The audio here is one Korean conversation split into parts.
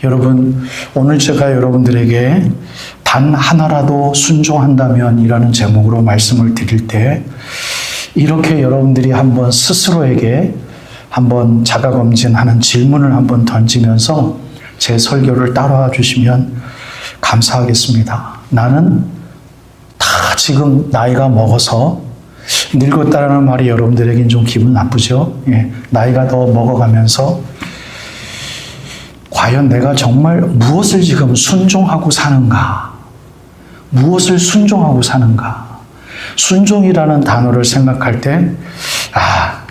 여러분, 오늘 제가 여러분들에게 단 하나라도 순종한다면 이라는 제목으로 말씀을 드릴 때 이렇게 여러분들이 한번 스스로에게 한번 자가검진하는 질문을 한번 던지면서 제 설교를 따라와 주시면 감사하겠습니다. 나는 다 지금 나이가 먹어서 늙었다라는 말이 여러분들에겐 좀 기분 나쁘죠? 나이가 더 먹어가면서 과연 내가 정말 무엇을 지금 순종하고 사는가? 무엇을 순종하고 사는가? 순종이라는 단어를 생각할 때,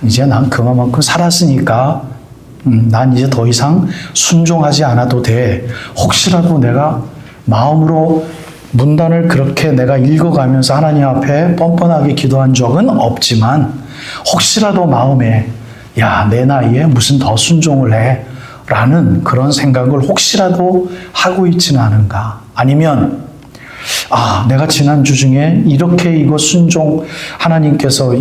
이제 난 그만큼 살았으니까, 난 이제 더 이상 순종하지 않아도 돼. 혹시라도 내가 마음으로 문단을 그렇게 내가 읽어가면서 하나님 앞에 뻔뻔하게 기도한 적은 없지만, 혹시라도 마음에, 내 나이에 무슨 더 순종을 해. 라는 그런 생각을 혹시라도 하고 있지는 않은가? 아니면 내가 지난주 중에 이렇게 이거 순종 하나님께서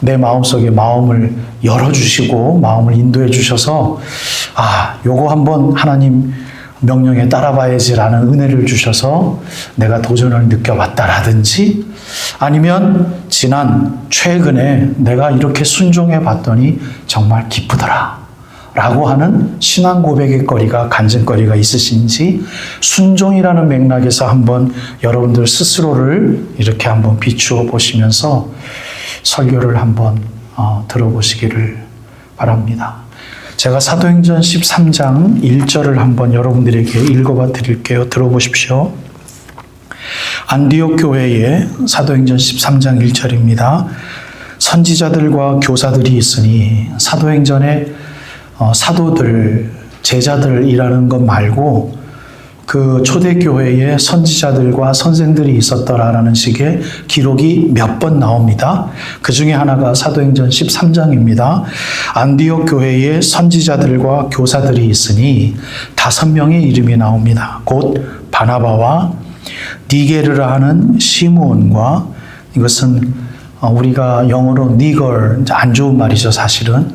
내 마음속에 마음을 열어주시고 마음을 인도해 주셔서 요거 한번 하나님 명령에 따라봐야지라는 은혜를 주셔서 내가 도전을 느껴봤다라든지 아니면 최근에 내가 이렇게 순종해 봤더니 정말 기쁘더라 라고 하는 신앙 고백의 거리가, 간증거리가 있으신지 순종이라는 맥락에서 한번 여러분들 스스로를 이렇게 한번 비추어 보시면서 설교를 한번 들어보시기를 바랍니다. 제가 사도행전 13장 1절을 한번 여러분들에게 읽어봐 드릴게요. 들어보십시오. 안디옥 교회의 사도행전 13장 1절입니다. 선지자들과 교사들이 있으니 사도행전에 사도들, 제자들이라는 것 말고 그 초대교회에 선지자들과 선생들이 있었더라라는 식의 기록이 몇 번 나옵니다. 그 중에 하나가 사도행전 13장입니다. 안디옥 교회에 선지자들과 교사들이 있으니 5명의 이름이 나옵니다. 곧 바나바와 니게르라 하는 시므온과 이것은 우리가 영어로 니걸, 안 좋은 말이죠, 사실은.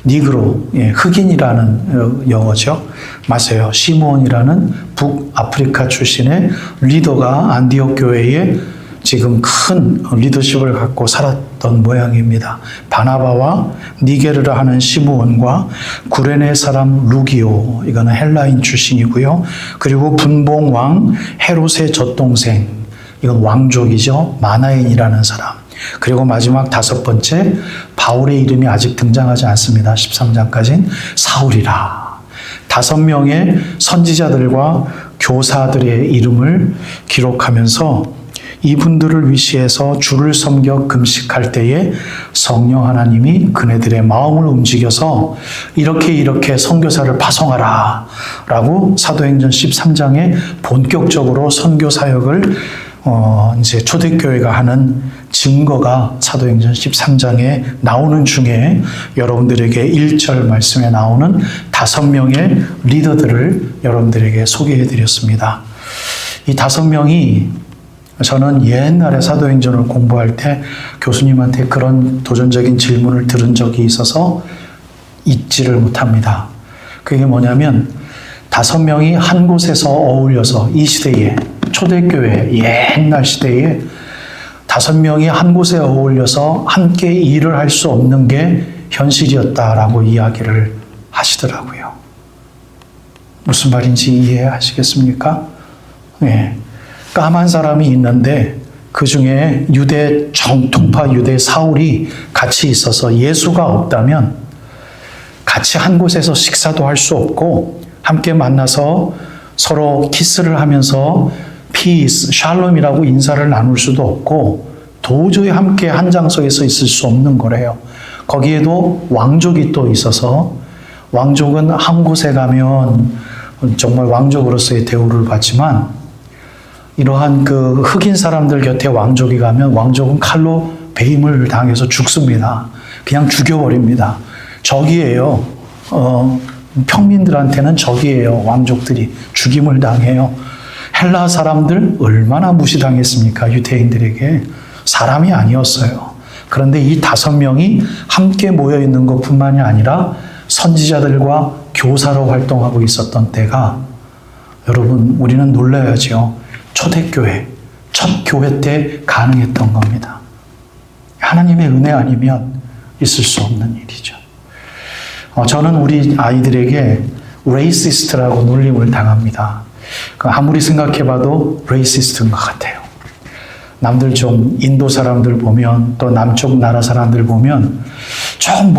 니그로, 흑인이라는 영어죠. 맞아요. 시므온이라는 북아프리카 출신의 리더가 안디옥 교회에 지금 큰 리더십을 갖고 살았던 모양입니다. 바나바와 니게르라 하는 시므온과 구레네 사람 루기오, 이거는 헬라인 출신이고요. 그리고 분봉왕 헤롯의 젖동생, 이건 왕족이죠. 마나엔이라는 사람. 그리고 마지막 5번째, 바울의 이름이 아직 등장하지 않습니다. 13장까지는 사울이라. 5명의 선지자들과 교사들의 이름을 기록하면서 이분들을 위시해서 주를 섬겨 금식할 때에 성령 하나님이 그네들의 마음을 움직여서 이렇게 선교사를 파송하라 라고 사도행전 13장에 본격적으로 선교 사역을 이제 초대교회가 하는 증거가 사도행전 13장에 나오는 중에 여러분들에게 1절 말씀에 나오는 5명의 리더들을 여러분들에게 소개해 드렸습니다. 이 5명이 저는 옛날에 사도행전을 공부할 때 교수님한테 그런 도전적인 질문을 들은 적이 있어서 잊지를 못합니다. 그게 뭐냐면 5명이 한 곳에서 어울려서 이 시대에 초대교회 옛날 시대에 5명이 한 곳에 어울려서 함께 일을 할 수 없는 게 현실이었다라고 이야기를 하시더라고요. 무슨 말인지 이해하시겠습니까? 까만 사람이 있는데 그 중에 정통파 유대 사울이 같이 있어서 예수가 없다면 같이 한 곳에서 식사도 할 수 없고 함께 만나서 서로 키스를 하면서 피스, 샬롬이라고 인사를 나눌 수도 없고 도저히 함께 한 장소에서 있을 수 없는 거래요. 거기에도 왕족이 또 있어서 왕족은 한 곳에 가면 정말 왕족으로서의 대우를 받지만 이러한 그 흑인 사람들 곁에 왕족이 가면 왕족은 칼로 배임을 당해서 죽습니다. 그냥 죽여버립니다. 적이에요. 평민들한테는 적이에요. 왕족들이 죽임을 당해요. 헬라 사람들 얼마나 무시당했습니까? 유대인들에게. 사람이 아니었어요. 그런데 이 5명이 함께 모여있는 것뿐만이 아니라 선지자들과 교사로 활동하고 있었던 때가 여러분, 우리는 놀라야죠. 초대교회, 첫 교회 때 가능했던 겁니다. 하나님의 은혜 아니면 있을 수 없는 일이죠. 저는 우리 아이들에게 레이시스트라고 놀림을 당합니다. 아무리 생각해봐도 레이시스트인 것 같아요. 남들 좀 인도 사람들 보면 또 남쪽 나라 사람들 보면 좀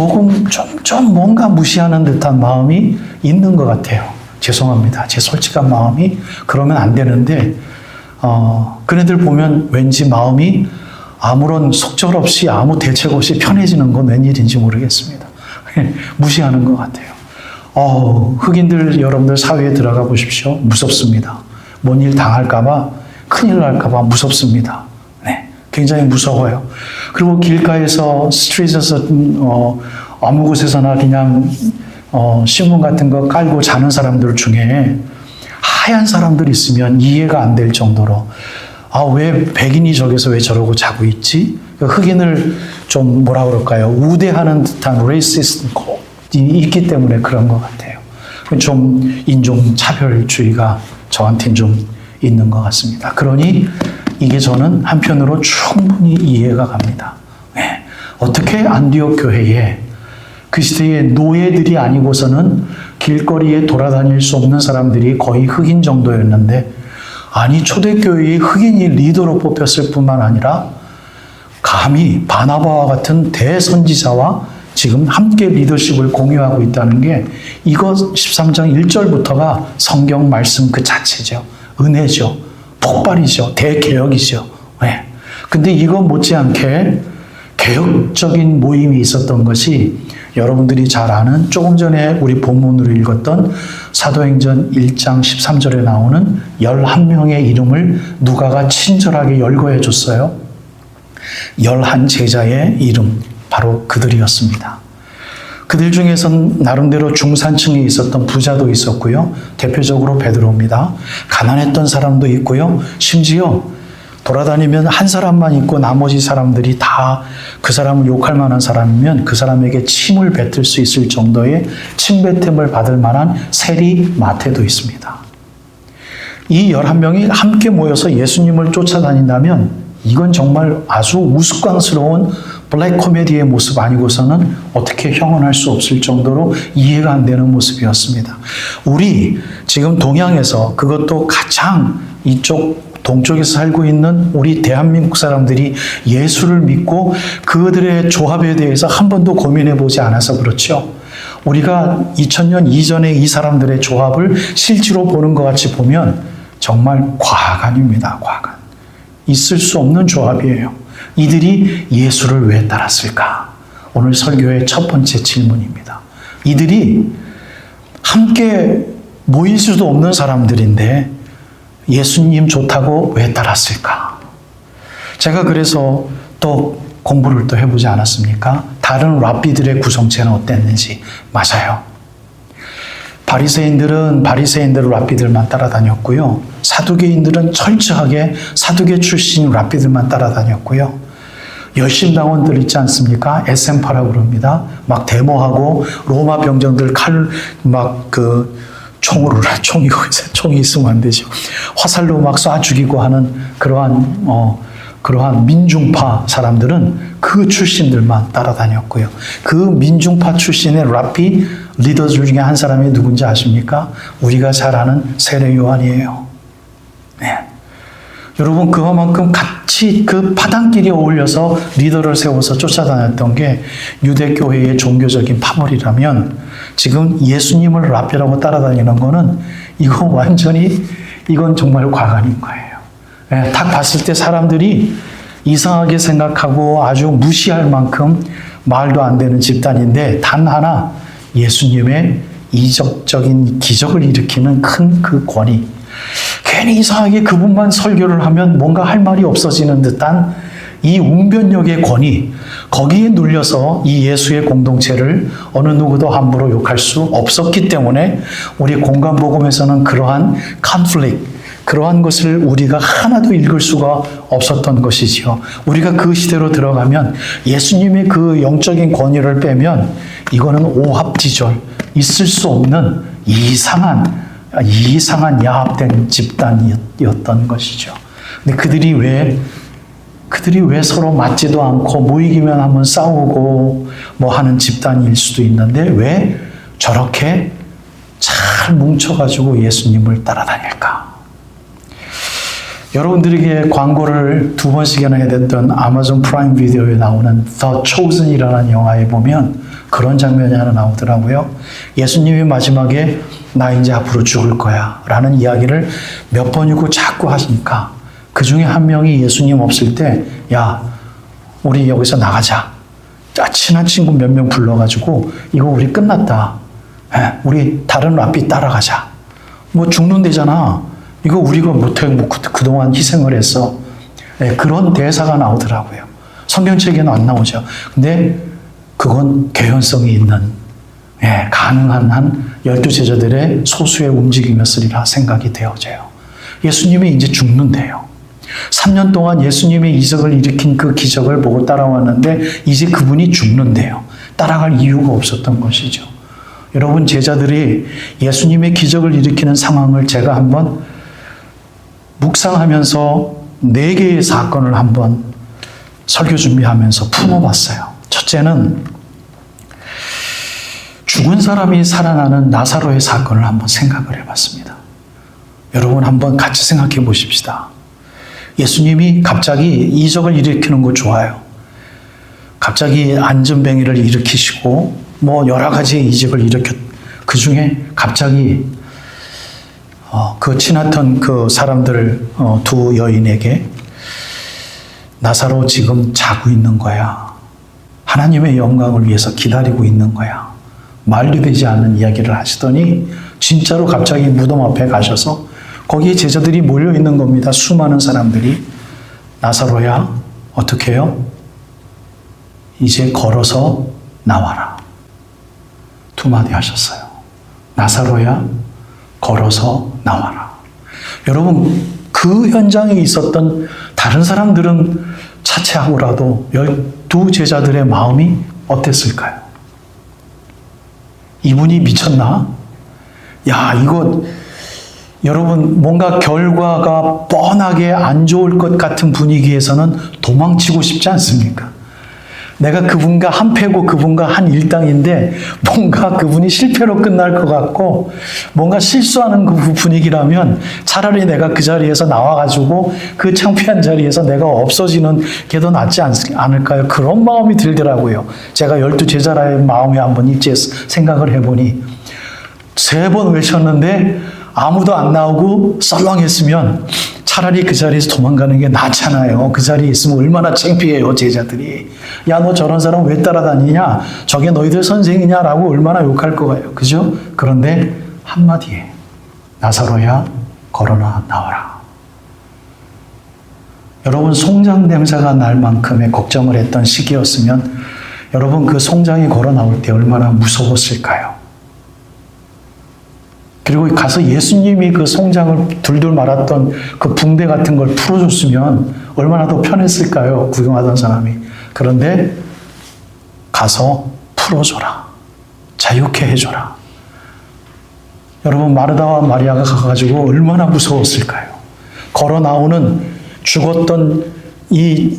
뭔가 무시하는 듯한 마음이 있는 것 같아요. 죄송합니다. 제 솔직한 마음이 그러면 안 되는데 그네들 보면 왠지 마음이 아무런 속절없이 아무 대책 없이 편해지는 건 웬일인지 모르겠습니다. 무시하는 것 같아요. 흑인들 여러분들 사회에 들어가 보십시오. 무섭습니다. 뭔 일 당할까봐 큰일 날까봐 무섭습니다. 네, 굉장히 무서워요. 그리고 길가에서 스트리트에서 아무 곳에서나 그냥 신문 같은 거 깔고 자는 사람들 중에 하얀 사람들 있으면 이해가 안 될 정도로 왜 백인이 저기서 왜 저러고 자고 있지? 흑인을 좀 뭐라 그럴까요? 우대하는 듯한 레이시스트이 있기 때문에 그런 것 같아요. 좀 인종차별주의가 저한테는 좀 있는 것 같습니다. 그러니 이게 저는 한편으로 충분히 이해가 갑니다. 네. 어떻게 안디옥 교회에 그 시대의 노예들이 아니고서는 길거리에 돌아다닐 수 없는 사람들이 거의 흑인 정도였는데 아니 초대교회의 흑인이 리더로 뽑혔을 뿐만 아니라 감히 바나바와 같은 대선지자와 지금 함께 리더십을 공유하고 있다는 게 이거 13장 1절부터가 성경 말씀 그 자체죠. 은혜죠. 폭발이죠. 대개혁이죠. 네. 근데 이거 못지않게 개혁적인 모임이 있었던 것이 여러분들이 잘 아는 조금 전에 우리 본문으로 읽었던 사도행전 1장 13절에 나오는 11명의 이름을 누가가 친절하게 열거해 줬어요. 11 제자의 이름, 바로 그들이었습니다. 그들 중에선 나름대로 중산층에 있었던 부자도 있었고요. 대표적으로 베드로입니다. 가난했던 사람도 있고요. 심지어 돌아다니면 한 사람만 있고 나머지 사람들이 다 그 사람을 욕할 만한 사람이면 그 사람에게 침을 뱉을 수 있을 정도의 침뱉음을 받을 만한 세리 마태도 있습니다. 이 11명이 함께 모여서 예수님을 쫓아다닌다면 이건 정말 아주 우스꽝스러운 블랙 코미디의 모습 아니고서는 어떻게 형언할 수 없을 정도로 이해가 안 되는 모습이었습니다. 우리 지금 동양에서 그것도 가장 이쪽 동쪽에서 살고 있는 우리 대한민국 사람들이 예수를 믿고 그들의 조합에 대해서 한 번도 고민해 보지 않아서 그렇죠. 우리가 2000년 이전에 이 사람들의 조합을 실제로 보는 것 같이 보면 정말 과간입니다. 과간. 있을 수 없는 조합이에요. 이들이 예수를 왜 따랐을까? 오늘 설교의 첫 번째 질문입니다. 이들이 함께 모일 수도 없는 사람들인데 예수님 좋다고 왜 따랐을까? 제가 그래서 또 공부를 또 해보지 않았습니까? 다른 랍비들의 구성체는 어땠는지. 맞아요. 바리새인들은 바리새인들 랍비들만 따라다녔고요. 사두개인들은 철저하게 사두개 출신 랍비들만 따라다녔고요. 열심당원들 있지 않습니까? 에센파라고 그럽니다. 막 데모하고 로마 병정들 칼 막 총이 있으면 안 되죠. 화살로 막 쏴 죽이고 하는 그러한 민중파 사람들은 그 출신들만 따라다녔고요. 그 민중파 출신의 랍비 리더들 중에 한 사람이 누군지 아십니까? 우리가 잘 아는 세례 요한이에요. 네. 여러분 그만큼 같이 그 파단끼리 어울려서 리더를 세워서 쫓아다녔던 게 유대교회의 종교적인 파벌이라면 지금 예수님을 랍비라고 따라다니는 거는 이건 정말 과간인 거예요. 네, 딱 봤을 때 사람들이 이상하게 생각하고 아주 무시할 만큼 말도 안 되는 집단인데 단 하나 예수님의 이적적인 기적을 일으키는 큰 그 권위. 괜히 이상하게 그분만 설교를 하면 뭔가 할 말이 없어지는 듯한 이 웅변력의 권위, 거기에 눌려서 이 예수의 공동체를 어느 누구도 함부로 욕할 수 없었기 때문에 우리 공간복음에서는 그러한 컨플릭트, 그러한 것을 우리가 하나도 읽을 수가 없었던 것이지요. 우리가 그 시대로 들어가면 예수님의 그 영적인 권위를 빼면 이거는 오합지졸, 있을 수 없는 이상한 이상한 야합된 집단이었던 것이죠. 근데 그들이 왜 서로 맞지도 않고 모이기만 하면 싸우고 뭐 하는 집단일 수도 있는데 왜 저렇게 잘 뭉쳐가지고 예수님을 따라다닐까? 여러분들에게 광고를 2번씩이나 해댔던 아마존 프라임 비디오에 나오는 The Chosen이라는 영화에 보면 그런 장면이 하나 나오더라고요. 예수님이 마지막에 나 이제 앞으로 죽을 거야 라는 이야기를 몇 번이고 자꾸 하시니까 그 중에 한 명이 예수님 없을 때 야, 우리 여기서 나가자. 친한 친구 몇 명 불러가지고 이거 우리 끝났다. 우리 다른 랍비 따라가자. 뭐 죽는데잖아. 이거 우리가 못해, 뭐 그동안 희생을 했어. 그런 대사가 나오더라고요. 성경책에는 안 나오죠. 근데 그건 개연성이 있는, 가능한 한 12제자들의 소수의 움직임이었으리라 생각이 되어져요. 예수님이 이제 죽는데요. 3년 동안 예수님의 이적을 일으킨 그 기적을 보고 따라왔는데 이제 그분이 죽는데요. 따라갈 이유가 없었던 것이죠. 여러분, 제자들이 예수님의 기적을 일으키는 상황을 제가 한번 묵상하면서 4개의 사건을 한번 설교 준비하면서 품어봤어요. 첫째는 죽은 사람이 살아나는 나사로의 사건을 한번 생각을 해봤습니다. 여러분 한번 같이 생각해 보십시다. 예수님이 갑자기 이적을 일으키는 거 좋아요. 갑자기 안전뱅이를 일으키시고 뭐 여러 가지의 이적을 그 중에 갑자기 그 친했던 그 사람들 두 여인에게 나사로 지금 자고 있는 거야. 하나님의 영광을 위해서 기다리고 있는 거야. 말도 되지 않는 이야기를 하시더니 진짜로 갑자기 무덤 앞에 가셔서 거기에 제자들이 몰려 있는 겁니다. 수많은 사람들이. 나사로야, 어떻게 해요? 이제 걸어서 나와라. 2마디 하셨어요. 나사로야, 걸어서 나와라. 여러분, 그 현장에 있었던 다른 사람들은 차치하고라도 12제자들의 마음이 어땠을까요? 이분이 미쳤나? 야, 이거 여러분 뭔가 결과가 뻔하게 안 좋을 것 같은 분위기에서는 도망치고 싶지 않습니까? 내가 그분과 한 패고 그분과 한 일당인데 뭔가 그분이 실패로 끝날 것 같고 뭔가 실수하는 그 분위기라면 차라리 내가 그 자리에서 나와가지고 그 창피한 자리에서 내가 없어지는 게 더 낫지 않을까요? 그런 마음이 들더라고요. 제가 12제자라의 마음에 한번 일제 생각을 해보니 3번 외쳤는데 아무도 안 나오고 썰렁했으면 차라리 그 자리에서 도망가는 게 낫잖아요. 그 자리에 있으면 얼마나 창피해요, 제자들이. 야, 너 저런 사람 왜 따라다니냐? 저게 너희들 선생이냐라고 얼마나 욕할 거예요. 그죠? 그런데 한마디에 나사로야, 걸어나 나와라. 여러분, 송장 냄새가 날 만큼의 걱정을 했던 시기였으면 여러분 그 송장이 걸어 나올 때 얼마나 무서웠을까요? 그리고 가서 예수님이 그 송장을 둘둘 말았던 그 붕대 같은 걸 풀어줬으면 얼마나 더 편했을까요? 구경하던 사람이. 그런데 가서 풀어줘라. 자유케 해줘라. 여러분, 마르다와 마리아가 가가지고 얼마나 무서웠을까요? 걸어 나오는 죽었던 이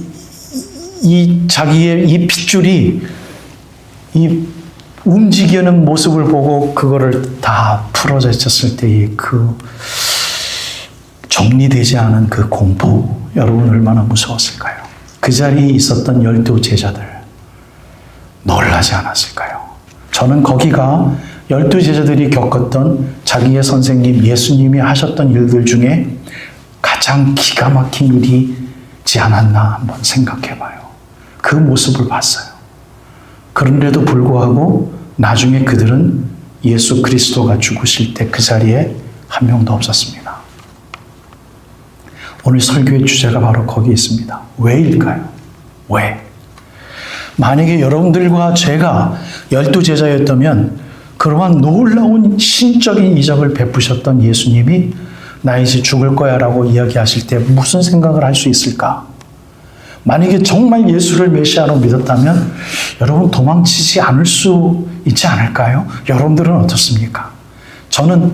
자기의 이 핏줄이 이 움직이는 모습을 보고 그거를 다 풀어졌을 때의 그 정리되지 않은 그 공포, 여러분 얼마나 무서웠을까요? 그 자리에 있었던 12제자들 놀라지 않았을까요? 저는 거기가 12제자들이 겪었던 자기의 선생님 예수님이 하셨던 일들 중에 가장 기가 막힌 일이지 않았나 한번 생각해 봐요. 그 모습을 봤어요. 그런데도 불구하고 나중에 그들은 예수 그리스도가 죽으실 때 그 자리에 한 명도 없었습니다. 오늘 설교의 주제가 바로 거기 있습니다. 왜일까요? 왜? 만약에 여러분들과 제가 12제자였다면 그러한 놀라운 신적인 이적을 베푸셨던 예수님이 나 이제 죽을 거야 라고 이야기하실 때 무슨 생각을 할 수 있을까? 만약에 정말 예수를 메시아로 믿었다면 여러분 도망치지 않을 수 있지 않을까요? 여러분들은 어떻습니까? 저는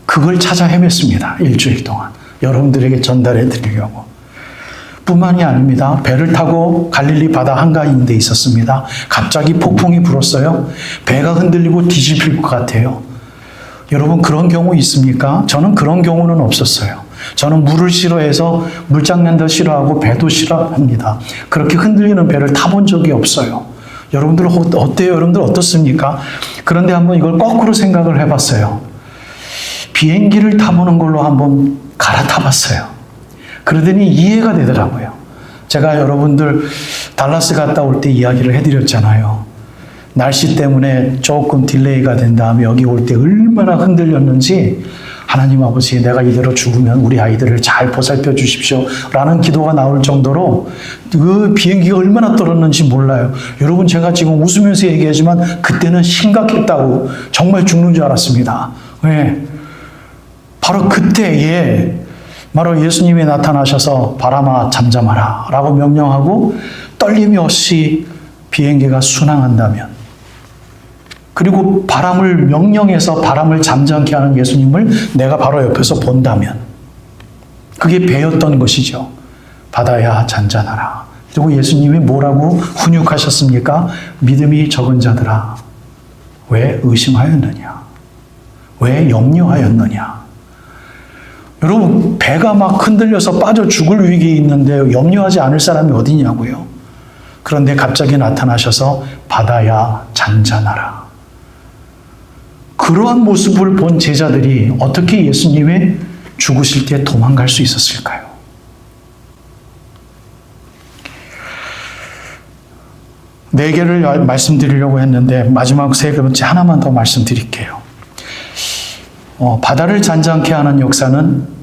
그 그걸 찾아 헤맸습니다. 일주일 동안. 여러분들에게 전달해 드리려고. 뿐만이 아닙니다. 배를 타고 갈릴리 바다 한가운데 있었습니다. 갑자기 폭풍이 불었어요. 배가 흔들리고 뒤집힐 것 같아요. 여러분 그런 경우 있습니까? 저는 그런 경우는 없었어요. 저는 물을 싫어해서 물장난도 싫어하고 배도 싫어합니다. 그렇게 흔들리는 배를 타본 적이 없어요. 여러분들 어때요? 여러분들 어떻습니까? 그런데 한번 이걸 거꾸로 생각을 해봤어요. 비행기를 타보는 걸로 한번 갈아타봤어요. 그러더니 이해가 되더라고요. 제가 여러분들 달라스 갔다 올 때 이야기를 해드렸잖아요. 날씨 때문에 조금 딜레이가 된 다음에 여기 올 때 얼마나 흔들렸는지 하나님 아버지 내가 이대로 죽으면 우리 아이들을 잘 보살펴 주십시오 라는 기도가 나올 정도로 그 비행기가 얼마나 떨었는지 몰라요. 여러분 제가 지금 웃으면서 얘기하지만 그때는 심각했다고 정말 죽는 줄 알았습니다. 왜? 바로 그때에 바로 예수님이 나타나셔서 바람아 잠잠하라 라고 명령하고 떨림이 없이 비행기가 순항한다면 그리고 바람을 명령해서 바람을 잠잠케 하는 예수님을 내가 바로 옆에서 본다면 그게 배였던 것이죠. 바다야 잔잔하라. 그리고 예수님이 뭐라고 훈육하셨습니까? 믿음이 적은 자들아 왜 의심하였느냐? 왜 염려하였느냐? 여러분 배가 막 흔들려서 빠져 죽을 위기에 있는데 염려하지 않을 사람이 어디냐고요. 그런데 갑자기 나타나셔서 바다야 잔잔하라. 그러한 모습을 본 제자들이 어떻게 예수님의 죽으실 때 도망갈 수 있었을까요? 네 개를 말씀드리려고 했는데 마지막 세 번째 하나만 더 말씀드릴게요. 바다를 잔잔케 하는 역사는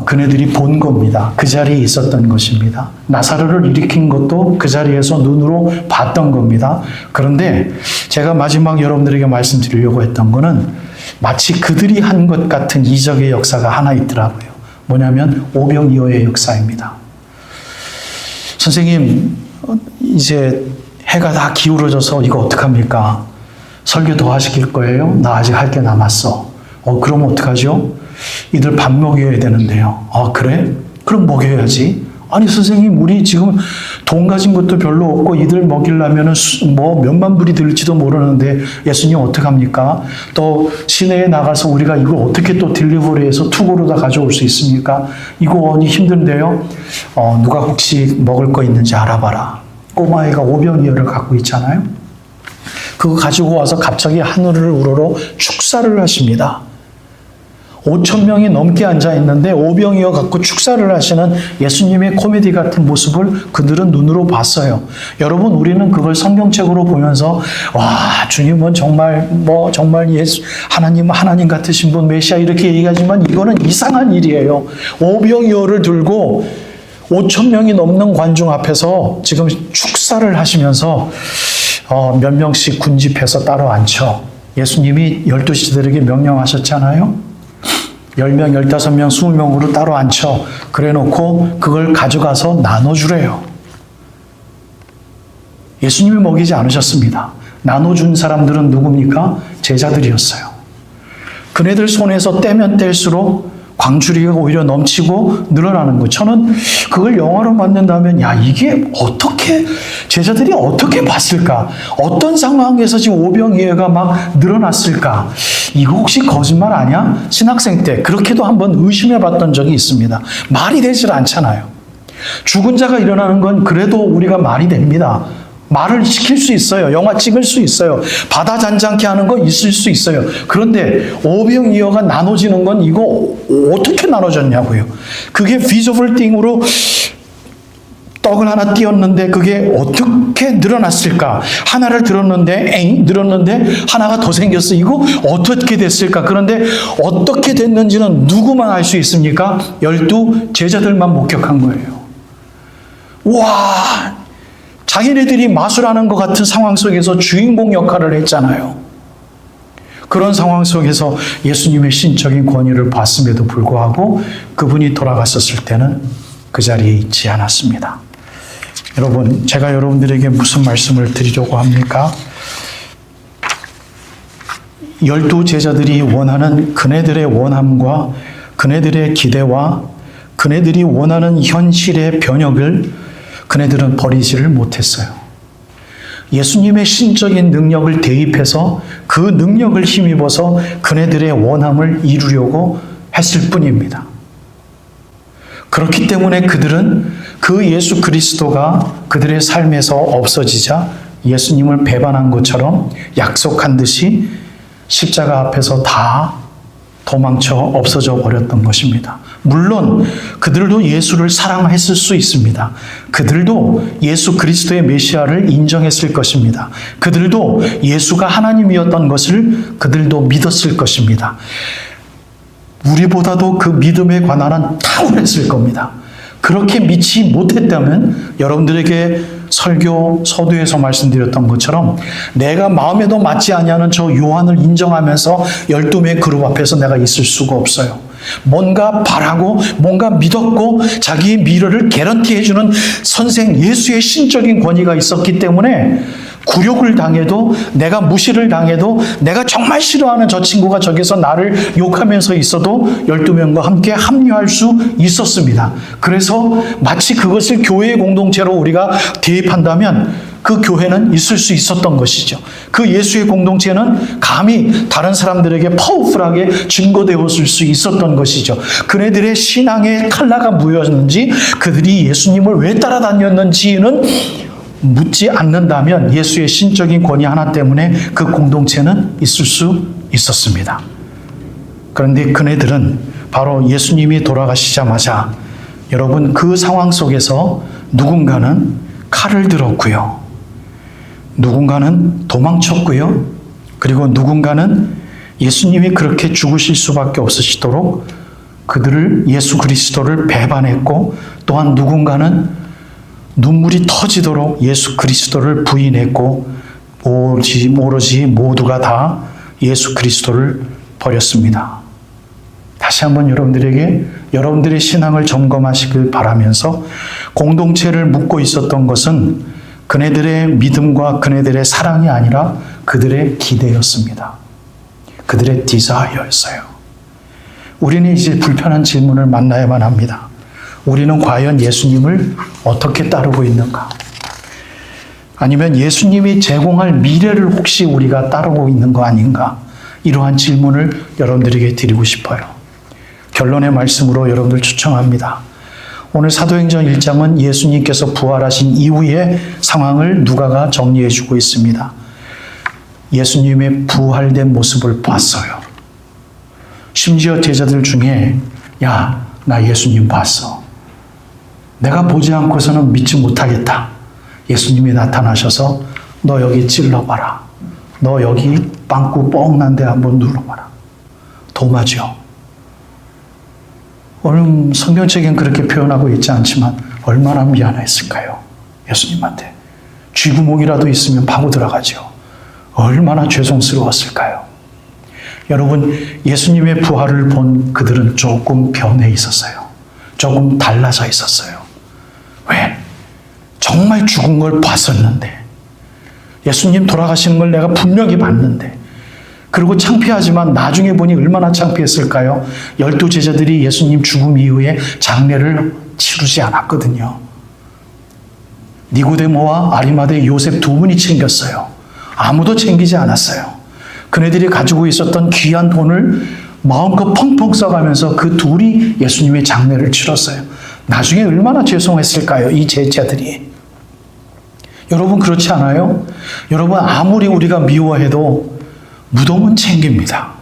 그네들이 본 겁니다. 그 자리에 있었던 것입니다. 나사로를 일으킨 것도 그 자리에서 눈으로 봤던 겁니다. 그런데 제가 마지막 여러분들에게 말씀드리려고 했던 거는 마치 그들이 한 것 같은 이적의 역사가 하나 있더라고요. 뭐냐면 오병이어의 역사입니다. 선생님, 이제 해가 다 기울어져서 이거 어떡합니까? 설교 더 하실 거예요? 나 아직 할 게 남았어. 그럼 어떡하죠? 이들 밥 먹여야 되는데요. 그래? 그럼 먹여야지. 아니 선생님 우리 지금 돈 가진 것도 별로 없고 이들 먹이려면 뭐 몇만 불이 들지도 모르는데 예수님 어떡합니까? 또 시내에 나가서 우리가 이걸 어떻게 또 딜리버리해서 투고로 다 가져올 수 있습니까? 이거 힘든데요. 누가 혹시 먹을 거 있는지 알아봐라. 꼬마애가 오병이어를 갖고 있잖아요. 그거 가지고 와서 갑자기 하늘을 우러러 축사를 하십니다. 5,000명이 넘게 앉아있는데 오병이어 갖고 축사를 하시는 예수님의 코미디 같은 모습을 그들은 눈으로 봤어요. 여러분 우리는 그걸 성경책으로 보면서 와 주님은 정말 하나님 같으신 분 메시아 이렇게 얘기하지만 이거는 이상한 일이에요. 오병이어를 들고 5,000명이 넘는 관중 앞에서 지금 축사를 하시면서 몇 명씩 군집해서 따로 앉혀. 예수님이 12시들에게 명령하셨잖아요. 10명, 15명, 20명으로 따로 앉혀. 그래 놓고 그걸 가져가서 나눠주래요. 예수님이 먹이지 않으셨습니다. 나눠준 사람들은 누굽니까? 제자들이었어요. 그네들 손에서 떼면 뗄수록 광주리가 오히려 넘치고 늘어나는 거. 저는 그걸 영화로 만든다면 이게 어떻게 제자들이 어떻게 봤을까? 어떤 상황에서 지금 오병이어가 막 늘어났을까? 이거 혹시 거짓말 아니야? 신학생 때 그렇게도 한번 의심해 봤던 적이 있습니다. 말이 되질 않잖아요. 죽은 자가 일어나는 건 그래도 우리가 말이 됩니다. 말을 시킬 수 있어요. 영화 찍을 수 있어요. 바다 잔잔케 하는 거 있을 수 있어요. 그런데 오병이어가 나눠지는 건 이거 어떻게 나눠졌냐고요. 그게 feasible thing으로 떡을 하나 띄었는데 그게 어떻게 늘어났을까? 하나를 늘었는데 하나가 더 생겼어. 이거 어떻게 됐을까? 그런데 어떻게 됐는지는 누구만 알 수 있습니까? 12 제자들만 목격한 거예요. 와! 자기네들이 마술하는 것 같은 상황 속에서 주인공 역할을 했잖아요. 그런 상황 속에서 예수님의 신적인 권위를 봤음에도 불구하고 그분이 돌아갔었을 때는 그 자리에 있지 않았습니다. 여러분, 제가 여러분들에게 무슨 말씀을 드리려고 합니까? 12 제자들이 원하는 그네들의 원함과 그네들의 기대와 그네들이 원하는 현실의 변혁을 그네들은 버리지를 못했어요. 예수님의 신적인 능력을 대입해서 그 능력을 힘입어서 그네들의 원함을 이루려고 했을 뿐입니다. 그렇기 때문에 그들은 그 예수 그리스도가 그들의 삶에서 없어지자 예수님을 배반한 것처럼 약속한 듯이 십자가 앞에서 다 도망쳐 없어져 버렸던 것입니다. 물론 그들도 예수를 사랑했을 수 있습니다. 그들도 예수 그리스도의 메시아를 인정했을 것입니다. 그들도 예수가 하나님이었던 것을 그들도 믿었을 것입니다. 우리보다도 그 믿음에 관한 탁월했을 겁니다. 그렇게 믿지 못했다면 여러분들에게 설교 서두에서 말씀드렸던 것처럼 내가 마음에도 맞지 아니하는 저 요한을 인정하면서 12명의 그룹 앞에서 내가 있을 수가 없어요. 뭔가 바라고 뭔가 믿었고 자기의 미래를 개런티해주는 선생 예수의 신적인 권위가 있었기 때문에 굴욕을 당해도 내가 무시를 당해도 내가 정말 싫어하는 저 친구가 저기서 나를 욕하면서 있어도 12명과 함께 합류할 수 있었습니다. 그래서 마치 그것을 교회의 공동체로 우리가 대입한다면 그 교회는 있을 수 있었던 것이죠. 그 예수의 공동체는 감히 다른 사람들에게 파워풀하게 증거되었을 수 있었던 것이죠. 그네들의 신앙의 칼라가 무엇이었는지 그들이 예수님을 왜 따라다녔는지는 묻지 않는다면 예수의 신적인 권위 하나 때문에 그 공동체는 있을 수 있었습니다. 그런데 그네들은 바로 예수님이 돌아가시자마자 여러분 그 상황 속에서 누군가는 칼을 들었고요. 누군가는 도망쳤고요. 그리고 누군가는 예수님이 그렇게 죽으실 수밖에 없으시도록 그들을 예수 그리스도를 배반했고 또한 누군가는 눈물이 터지도록 예수 그리스도를 부인했고 오로지 모두가 다 예수 그리스도를 버렸습니다. 다시 한번 여러분들에게 여러분들의 신앙을 점검하시길 바라면서 공동체를 묻고 있었던 것은 그네들의 믿음과 그네들의 사랑이 아니라 그들의 기대였습니다. 그들의 디자이어였어요. 우리는 이제 불편한 질문을 만나야만 합니다. 우리는 과연 예수님을 어떻게 따르고 있는가? 아니면 예수님이 제공할 미래를 혹시 우리가 따르고 있는 거 아닌가? 이러한 질문을 여러분들에게 드리고 싶어요. 결론의 말씀으로 여러분들 추천합니다. 오늘 사도행전 1장은 예수님께서 부활하신 이후의 상황을 누가가 정리해 주고 있습니다. 예수님의 부활된 모습을 봤어요. 심지어 제자들 중에 야, 나 예수님 봤어. 내가 보지 않고서는 믿지 못하겠다. 예수님이 나타나셔서 너 여기 찔러봐라. 너 여기 빵꾸 뻥난 데 한번 눌러봐라. 도마죠. 오늘 성경책엔 그렇게 표현하고 있지 않지만 얼마나 미안했을까요? 예수님한테. 쥐구멍이라도 있으면 파고 들어가죠. 얼마나 죄송스러웠을까요? 여러분, 예수님의 부활을 본 그들은 조금 변해 있었어요. 조금 달라져 있었어요. 왜? 정말 죽은 걸 봤었는데 예수님 돌아가시는 걸 내가 분명히 봤는데 그리고 창피하지만 나중에 보니 얼마나 창피했을까요? 12 제자들이 예수님 죽음 이후에 장례를 치르지 않았거든요. 니고데모와 아리마대 요셉 두 분이 챙겼어요. 아무도 챙기지 않았어요. 그네들이 가지고 있었던 귀한 돈을 마음껏 펑펑 써가면서 그 둘이 예수님의 장례를 치렀어요. 나중에 얼마나 죄송했을까요? 이 제자들이. 여러분 그렇지 않아요? 여러분 아무리 우리가 미워해도 무덤은 챙깁니다.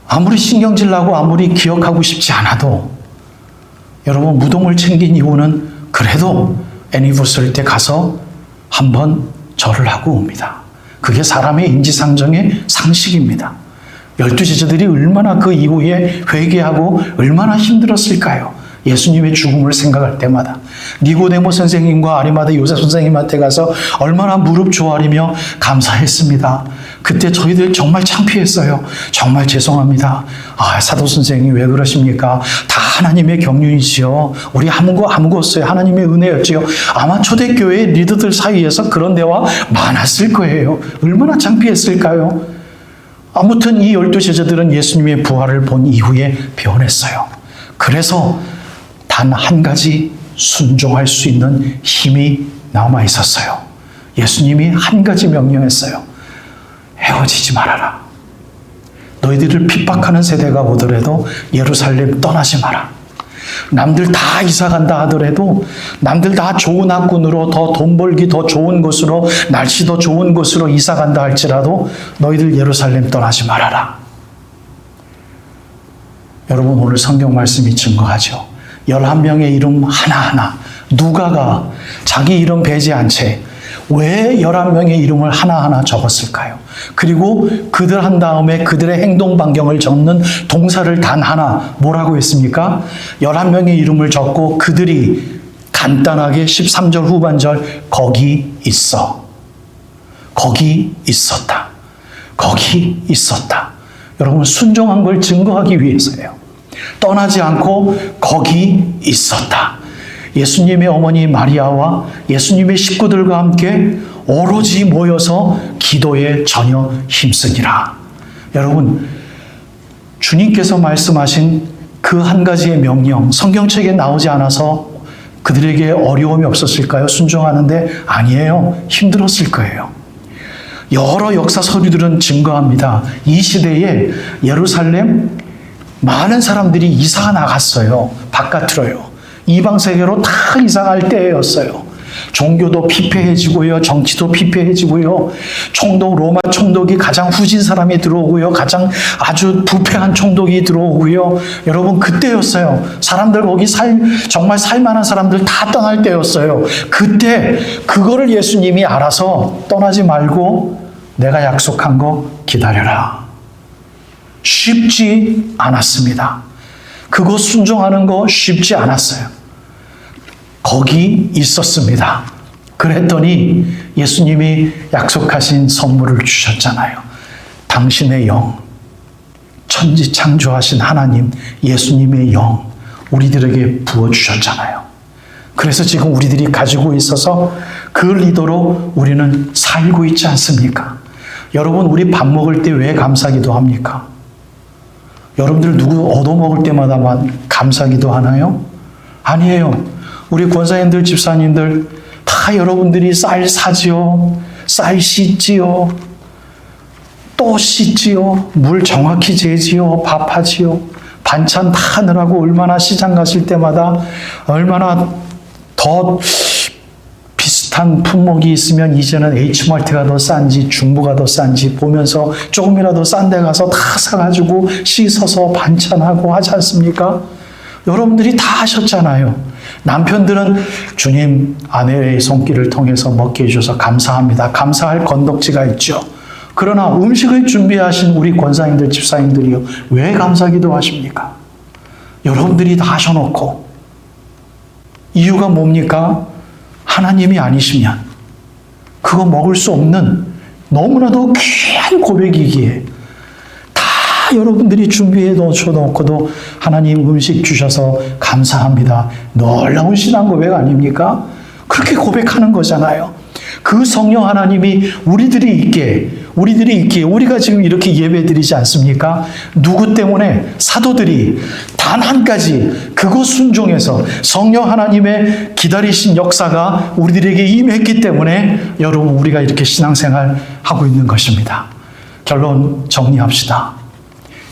아무리 신경질 나고 아무리 기억하고 싶지 않아도 여러분 무덤을 챙긴 이유는 그래도 애니버서리 때 가서 한번 절을 하고 옵니다. 그게 사람의 인지상정의 상식입니다. 12 제자들이 얼마나 그 이후에 회개하고 얼마나 힘들었을까요? 예수님의 죽음을 생각할 때마다. 니고데모 선생님과 아리마다 요셉 선생님한테 가서 얼마나 무릎 조아리며 감사했습니다. 그때 저희들 정말 창피했어요. 정말 죄송합니다. 사도 선생님 왜 그러십니까? 다 하나님의 경륜이지요. 우리 아무거 없어요. 하나님의 은혜였지요. 아마 초대교회 리더들 사이에서 그런 대화 많았을 거예요. 얼마나 창피했을까요? 아무튼 이 12 제자들은 예수님의 부활을 본 이후에 변했어요. 그래서 단 한 가지 순종할 수 있는 힘이 남아 있었어요. 예수님이 한 가지 명령했어요. 헤어지지 말아라. 너희들을 핍박하는 세대가 오더라도 예루살렘 떠나지 마라. 남들 다 이사 간다 하더라도, 남들 다 좋은 학군으로 더 돈 벌기 더 좋은 곳으로, 날씨 더 좋은 곳으로 이사 간다 할지라도 너희들 예루살렘 떠나지 말아라. 여러분, 오늘 성경 말씀이 증거하죠. 11명의 이름 하나하나, 누가가 자기 이름 배제한 채 왜 11명의 이름을 하나하나 적었을까요? 그리고 그들 한 다음에 그들의 행동 반경을 적는 동사를 단 하나 뭐라고 했습니까? 11명의 이름을 적고 그들이 간단하게 13절 후반절 거기 있어. 거기 있었다. 거기 있었다. 여러분, 순종한 걸 증거하기 위해서예요. 떠나지 않고 거기 있었다. 예수님의 어머니 마리아와 예수님의 식구들과 함께 오로지 모여서 기도에 전혀 힘쓰니라. 여러분, 주님께서 말씀하신 그 한 가지의 명령, 성경책에 나오지 않아서 그들에게 어려움이 없었을까요? 순종하는데 아니에요. 힘들었을 거예요. 여러 역사 서류들은 증거합니다. 이 시대에 예루살렘 많은 사람들이 이사 나갔어요. 바깥으로요. 이방 세계로 다 이사갈 때였어요. 종교도 피폐해지고요. 정치도 피폐해지고요. 총독, 로마 총독이 가장 후진 사람이 들어오고요. 가장 아주 부패한 총독이 들어오고요. 여러분, 그때였어요. 사람들 거기 정말 살만한 사람들 다 떠날 때였어요. 그때 그거를 예수님이 알아서 떠나지 말고 내가 약속한 거 기다려라. 쉽지 않았습니다. 그거 순종하는 거 쉽지 않았어요. 거기 있었습니다. 그랬더니 예수님이 약속하신 선물을 주셨잖아요. 당신의 영, 천지 창조하신 하나님, 예수님의 영, 우리들에게 부어주셨잖아요. 그래서 지금 우리들이 가지고 있어서 그 리더로 우리는 살고 있지 않습니까? 여러분, 우리 밥 먹을 때 왜 감사기도 합니까? 여러분들 누구 얻어먹을 때마다만 감사기도 하나요? 아니에요. 우리 권사님들, 집사님들 다 여러분들이 쌀 사지요, 쌀 씻지요, 또 씻지요, 물 정확히 재지요, 밥하지요, 반찬 다 하느라고 얼마나 시장 가실 때마다 얼마나 더 비슷한 품목이 있으면 이제는 H마트가 더 싼지 중부가 더 싼지 보면서 조금이라도 싼 데 가서 다 사가지고 씻어서 반찬하고 하지 않습니까? 여러분들이 다 하셨잖아요. 남편들은 주님, 아내의 손길을 통해서 먹게 해주셔서 감사합니다. 감사할 건덕지가 있죠. 그러나 음식을 준비하신 우리 권사님들, 집사님들이요, 왜 감사기도 하십니까? 여러분들이 다 하셔놓고. 이유가 뭡니까? 하나님이 아니시면 그거 먹을 수 없는 너무나도 귀한 고백이기에 다 여러분들이 준비해 놓고도 하나님 음식 주셔서 감사합니다. 놀라운 신앙 고백 아닙니까? 그렇게 고백하는 거잖아요. 그 성령 하나님이 우리들이 있게 우리가 지금 이렇게 예배 드리지 않습니까? 누구 때문에? 사도들이 단 한 가지 그거 순종해서 성령 하나님의 기다리신 역사가 우리들에게 임했기 때문에 여러분, 우리가 이렇게 신앙생활 하고 있는 것입니다. 결론 정리합시다.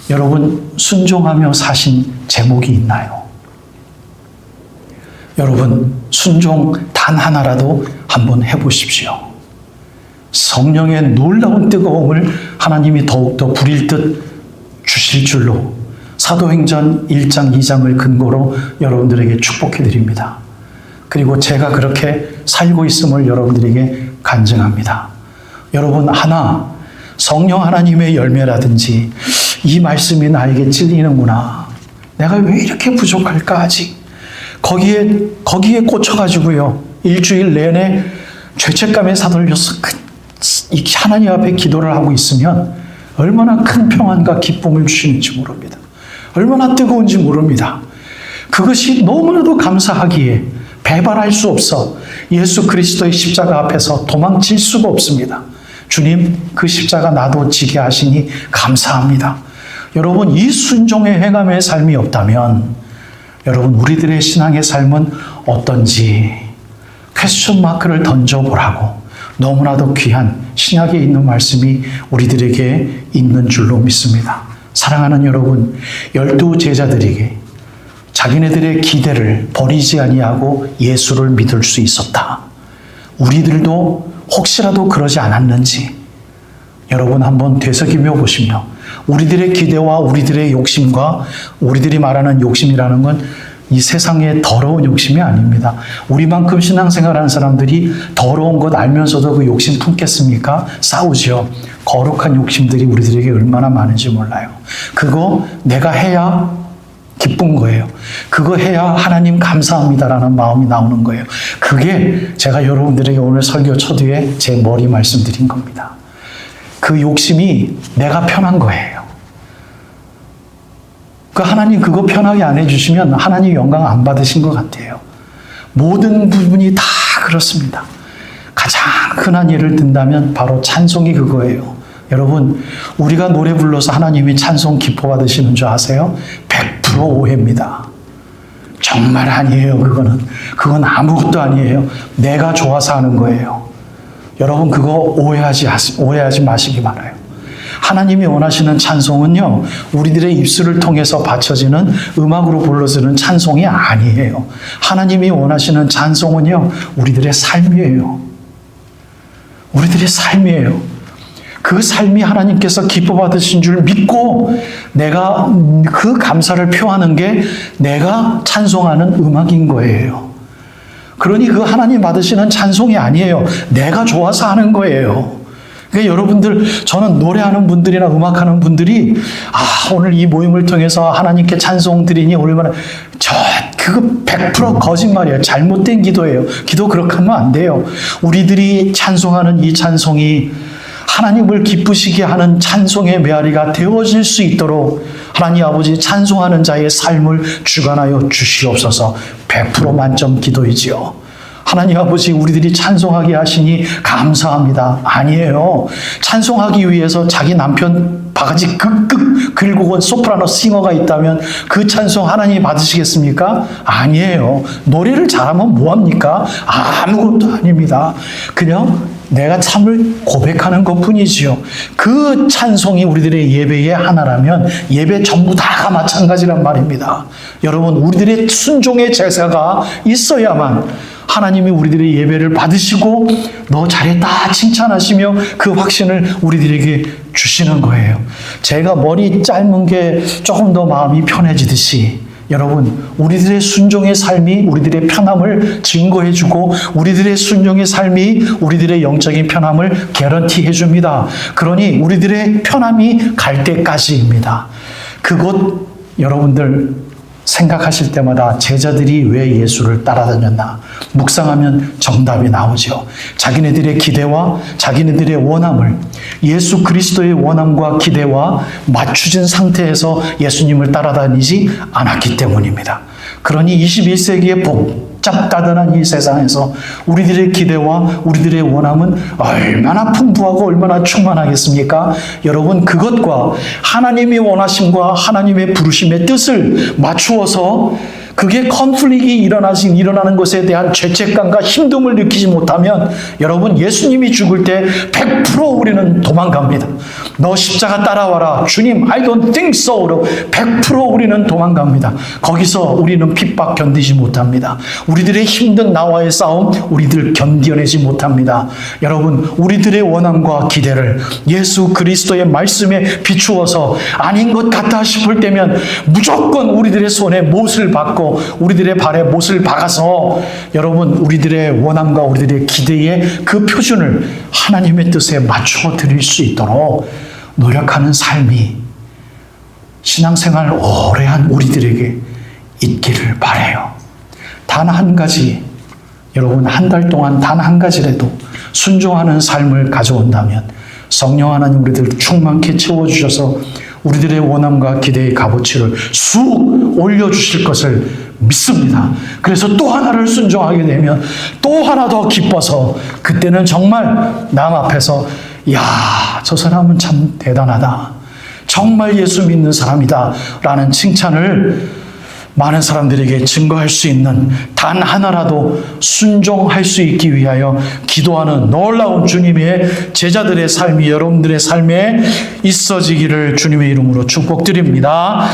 여러분, 순종하며 사신 제목이 있나요? 여러분, 순종 단 하나라도 한번 해보십시오. 성령의 놀라운 뜨거움을 하나님이 더욱더 부릴 듯 주실 줄로 사도행전 1장 2장을 근거로 여러분들에게 축복해 드립니다. 그리고 제가 그렇게 살고 있음을 여러분들에게 간증합니다. 여러분, 성령 하나님의 열매라든지 이 말씀이 나에게 찔리는구나. 내가 왜 이렇게 부족할까 아직? 거기에 꽂혀가지고요. 일주일 내내 죄책감에 사돌려서 하나님 앞에 기도를 하고 있으면 얼마나 큰 평안과 기쁨을 주시는지 모릅니다. 얼마나 뜨거운지 모릅니다. 그것이 너무나도 감사하기에 배반할 수 없어 예수 그리스도의 십자가 앞에서 도망칠 수가 없습니다. 주님, 그 십자가 나도 지게 하시니 감사합니다. 여러분, 이 순종의 행함의 삶이 없다면 여러분, 우리들의 신앙의 삶은 어떤지 퀘스천 마크를 던져보라고 너무나도 귀한 신약에 있는 말씀이 우리들에게 있는 줄로 믿습니다. 사랑하는 여러분, 12 제자들에게 자기네들의 기대를 버리지 아니하고 예수를 믿을 수 있었다. 우리들도 혹시라도 그러지 않았는지 여러분 한번 되새기며 보시며 우리들의 기대와 우리들의 욕심과 우리들이 말하는 욕심이라는 건 이 세상의 더러운 욕심이 아닙니다. 우리만큼 신앙생활하는 사람들이 더러운 것 알면서도 그 욕심 품겠습니까? 싸우죠. 거룩한 욕심들이 우리들에게 얼마나 많은지 몰라요. 그거 내가 해야 기쁜 거예요. 그거 해야 하나님 감사합니다라는 마음이 나오는 거예요. 그게 제가 여러분들에게 오늘 설교 초두에 제 머리 말씀드린 겁니다. 그 욕심이 내가 편한 거예요. 그 하나님 그거 편하게 안 해주시면 하나님 영광 안 받으신 것 같아요. 모든 부분이 다 그렇습니다. 가장 흔한 예를 든다면 바로 찬송이 그거예요. 여러분, 우리가 노래 불러서 하나님이 찬송 기뻐 받으시는 줄 아세요? 100% 오해입니다. 정말 아니에요. 그건 아무것도 아니에요. 내가 좋아서 하는 거예요. 여러분, 그거 오해하지 마시기 바라요. 하나님이 원하시는 찬송은요, 우리들의 입술을 통해서 바쳐지는 음악으로 불러지는 찬송이 아니에요. 하나님이 원하시는 찬송은요, 우리들의 삶이에요. 우리들의 삶이에요. 그 삶이 하나님께서 기뻐 받으신 줄 믿고 내가 그 감사를 표하는 게 내가 찬송하는 음악인 거예요. 그러니 그 하나님 받으시는 찬송이 아니에요. 내가 좋아서 하는 거예요. 그러니까 여러분들, 저는 노래하는 분들이나 음악하는 분들이 오늘 이 모임을 통해서 하나님께 찬송 드리니 얼마나 그거 100% 거짓말이에요. 잘못된 기도예요. 기도 그렇게 하면 안 돼요. 우리들이 찬송하는 이 찬송이 하나님을 기쁘시게 하는 찬송의 메아리가 되어질 수 있도록 하나님 아버지 찬송하는 자의 삶을 주관하여 주시옵소서. 100% 만점 기도이지요. 하나님 아버지, 우리들이 찬송하게 하시니 감사합니다. 아니에요. 찬송하기 위해서 자기 남편 바가지 극극 긁고 온 소프라노 싱어가 있다면 그 찬송 하나님이 받으시겠습니까? 아니에요. 노래를 잘하면 뭐합니까? 아무것도 아닙니다. 그냥 내가 참을 고백하는 것뿐이지요. 그 찬송이 우리들의 예배의 하나라면 예배 전부 다가 마찬가지란 말입니다. 여러분, 우리들의 순종의 제사가 있어야만 하나님이 우리들의 예배를 받으시고 너 잘했다 칭찬하시며 그 확신을 우리들에게 주시는 거예요. 제가 머리 짧은 게 조금 더 마음이 편해지듯이 여러분, 우리들의 순종의 삶이 우리들의 편함을 증거해주고 우리들의 순종의 삶이 우리들의 영적인 편함을 개런티해 줍니다. 그러니 우리들의 편함이 갈 때까지입니다. 그곳 여러분들 생각하실 때마다 제자들이 왜 예수를 따라다녔나 묵상하면 정답이 나오죠. 자기네들의 기대와 자기네들의 원함을 예수 그리스도의 원함과 기대와 맞추진 상태에서 예수님을 따라다니지 않았기 때문입니다. 그러니 21세기의 복잡다단한 이 세상에서 우리들의 기대와 우리들의 원함은 얼마나 풍부하고 얼마나 충만하겠습니까? 여러분, 그것과 하나님이 원하심과 하나님의 부르심의 뜻을 맞추어서 그게 컨플릭이 일어나는 것에 대한 죄책감과 힘듦을 느끼지 못하면 여러분, 예수님이 죽을 때 100% 우리는 도망갑니다. 너 십자가 따라와라. 주님, I don't think so. 100% 우리는 도망갑니다. 거기서 우리는 핍박 견디지 못합니다. 우리들의 힘든 나와의 싸움 우리들 견뎌내지 못합니다. 여러분, 우리들의 원함과 기대를 예수 그리스도의 말씀에 비추어서 아닌 것 같다 싶을 때면 무조건 우리들의 손에 못을 박고 우리들의 발에 못을 박아서 여러분, 우리들의 원함과 우리들의 기대의 그 표준을 하나님의 뜻에 맞추어 드릴 수 있도록 노력하는 삶이 신앙생활 오래 한 우리들에게 있기를 바라요. 단 한 가지, 여러분 한 달 동안 단 한 가지라도 순종하는 삶을 가져온다면 성령 하나님 우리들을 충만케 채워주셔서 우리들의 원함과 기대의 값어치를 쑥 올려주실 것을 믿습니다. 그래서 또 하나를 순종하게 되면 또 하나 더 기뻐서 그때는 정말 남 앞에서 야, 저 사람은 참 대단하다. 정말 예수 믿는 사람이다. 라는 칭찬을 많은 사람들에게 증거할 수 있는 단 하나라도 순종할 수 있기 위하여 기도하는 놀라운 주님의 제자들의 삶이 여러분들의 삶에 있어지기를 주님의 이름으로 축복드립니다.